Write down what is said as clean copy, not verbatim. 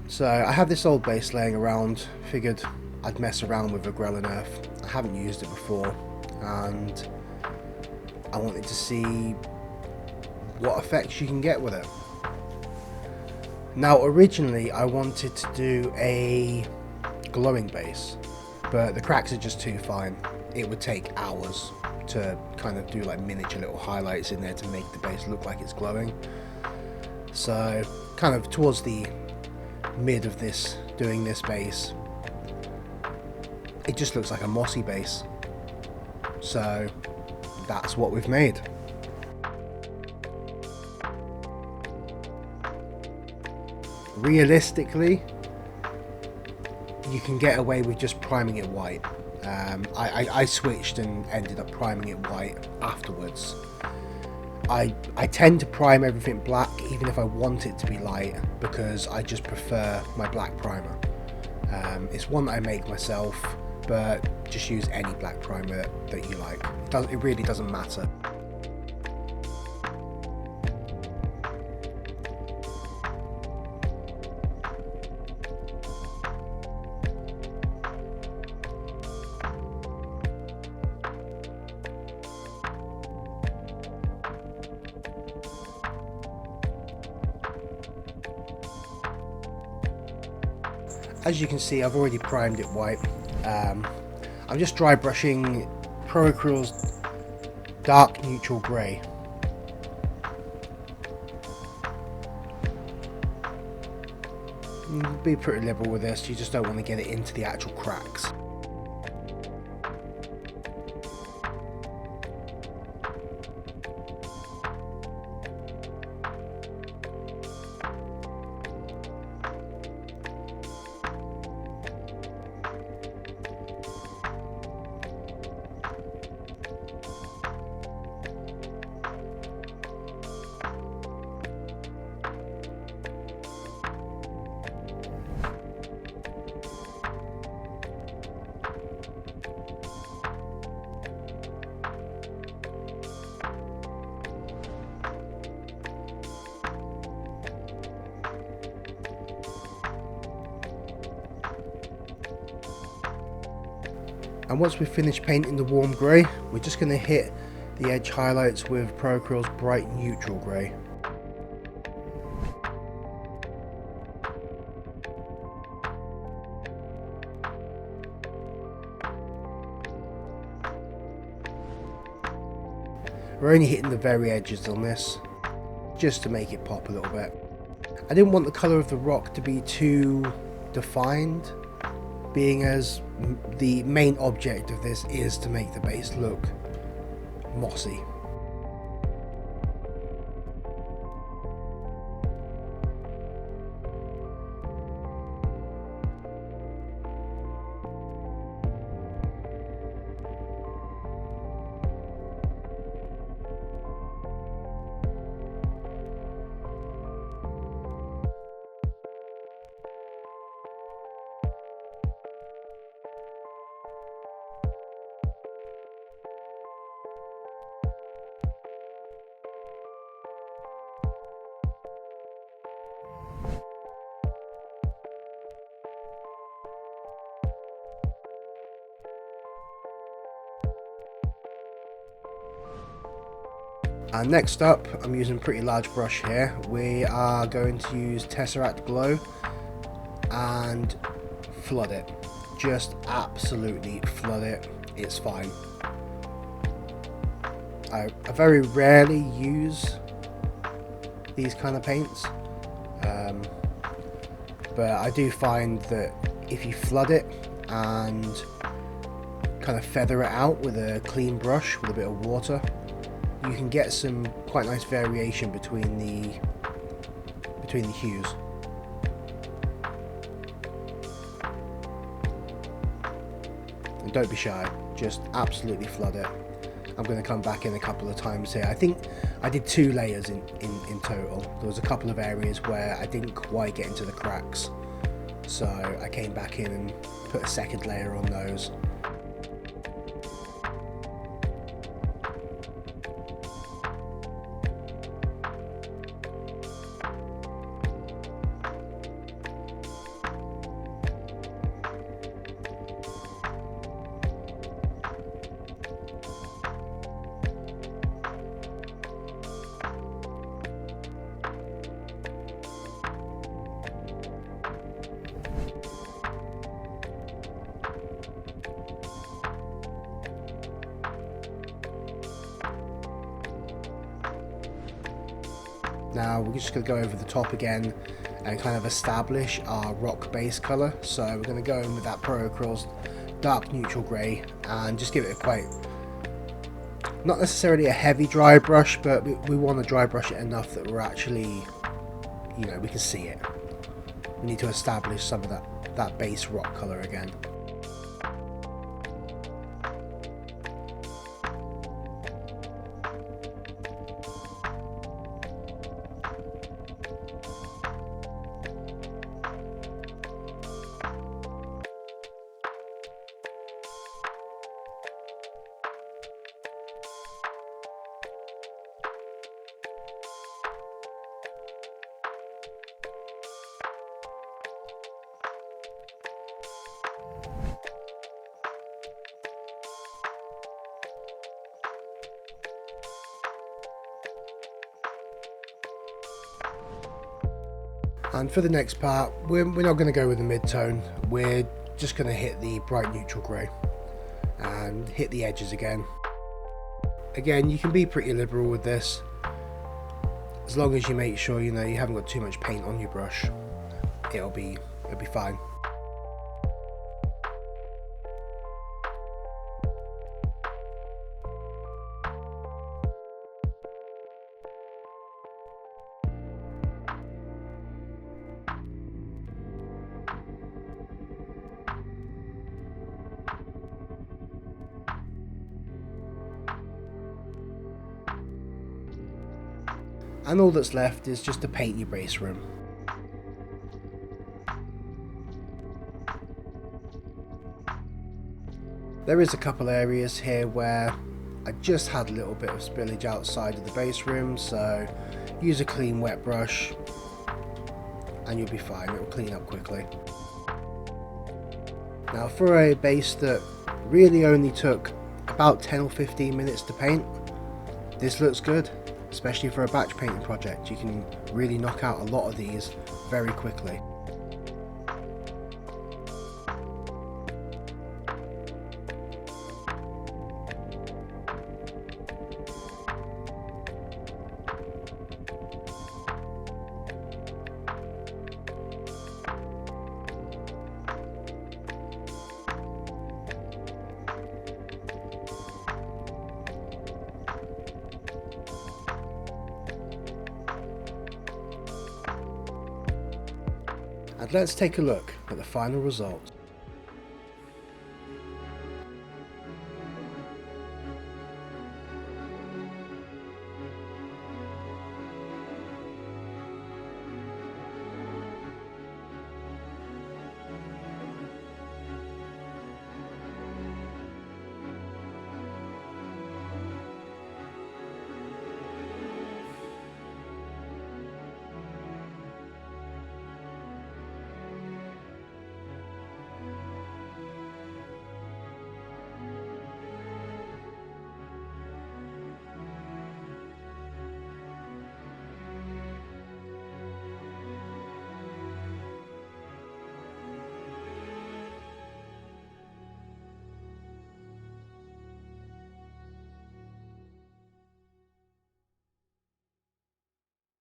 So I have this old base laying around, figured I'd mess around with a Grell and Earth. I haven't used it before, and I wanted to see what effects you can get with it. Now originally I wanted to do a glowing base, but the cracks are just too fine. It would take hours to kind of do like miniature little highlights in there to make the base look like it's glowing. So kind of towards the mid of this, doing this base, it just looks like a mossy base. So that's what we've made. Realistically, you can get away with just priming it white. I switched and ended up priming it white afterwards. I tend to prime everything black even if I want it to be light, because I just prefer my black primer. It's one that I make myself, but just use any black primer that you like. It really doesn't matter. As you can see, I've already primed it white. I'm just dry brushing Pro Acryl's dark neutral grey. Be pretty liberal with this, you just don't want to get it into the actual cracks. And once we've finished painting the warm grey, we're just going to hit the edge highlights with Pro Acryl's bright neutral grey. We're only hitting the very edges on this, just to make it pop a little bit. I didn't want the colour of the rock to be too defined, being as the main object of this is to make the base look mossy. And next up, I'm using a pretty large brush here. We are going to use Tesseract Glow and flood it. Just absolutely flood it. It's fine. I very rarely use these kind of paints, but I do find that if you flood it and kind of feather it out with a clean brush with a bit of water, you can get some quite nice variation between the hues. And don't be shy, just absolutely flood it. I'm going to come back in a couple of times here. I think I did 2 layers in total. There was a couple of areas where I didn't quite get into the cracks, so I came back in and put a second layer on those. Now we're just going to go over the top again and kind of establish our rock base colour. So we're going to go in with that Pro Acryl's dark neutral grey and just give it a quite, not necessarily a heavy dry brush, but we want to dry brush it enough that we're actually, you know, we can see it. We need to establish some of that base rock colour again. And for the next part, we're not going to go with the mid-tone, we're just going to hit the bright neutral grey and hit the edges again. Again, you can be pretty liberal with this, as long as you make sure you haven't got too much paint on your brush. It'll be fine. And all that's left is just to paint your base room. There is a couple areas here where I just had a little bit of spillage outside of the base room, so use a clean wet brush and you'll be fine, it will clean up quickly. Now for a base that really only took about 10 or 15 minutes to paint, this looks good. Especially for a batch painting project, you can really knock out a lot of these very quickly. And let's take a look at the final result.